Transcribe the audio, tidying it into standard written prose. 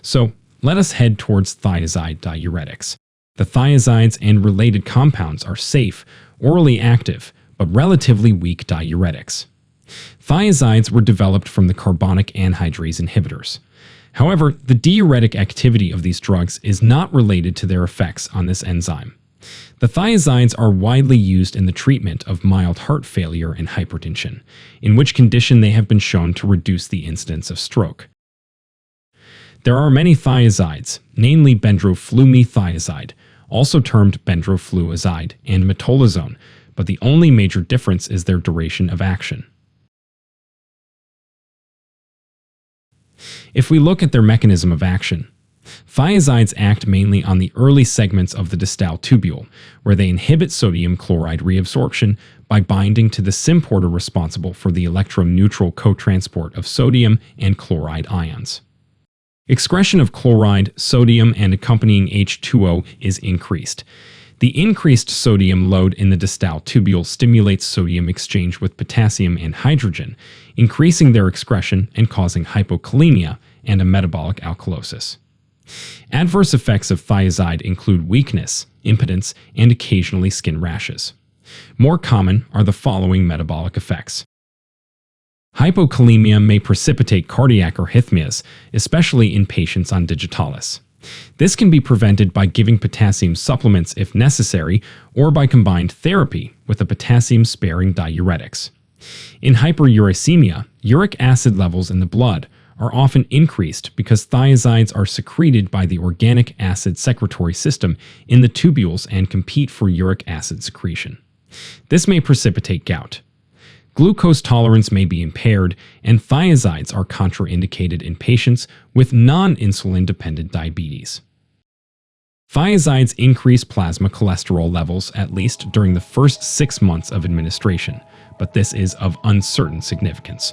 So let us head towards thiazide diuretics. The thiazides and related compounds are safe, orally active, but relatively weak diuretics. Thiazides were developed from the carbonic anhydrase inhibitors. However, the diuretic activity of these drugs is not related to their effects on this enzyme. The thiazides are widely used in the treatment of mild heart failure and hypertension, in which condition they have been shown to reduce the incidence of stroke. There are many thiazides, namely bendroflumethiazide, also termed bendrofluazide, and metolazone, but the only major difference is their duration of action. If we look at their mechanism of action, thiazides act mainly on the early segments of the distal tubule, where they inhibit sodium chloride reabsorption by binding to the symporter responsible for the electroneutral cotransport of sodium and chloride ions. Excretion of chloride, sodium, and accompanying H2O is increased. The increased sodium load in the distal tubule stimulates sodium exchange with potassium and hydrogen, increasing their excretion and causing hypokalemia and a metabolic alkalosis. Adverse effects of thiazide include weakness, impotence, and occasionally skin rashes. More common are the following metabolic effects. Hypokalemia may precipitate cardiac arrhythmias, especially in patients on digitalis. This can be prevented by giving potassium supplements if necessary, or by combined therapy with a potassium-sparing diuretics. In hyperuricemia, uric acid levels in the blood are often increased because thiazides are secreted by the organic acid secretory system in the tubules and compete for uric acid secretion. This may precipitate gout. Glucose tolerance may be impaired, and thiazides are contraindicated in patients with non-insulin-dependent diabetes. Thiazides increase plasma cholesterol levels at least during the first 6 months of administration, but this is of uncertain significance.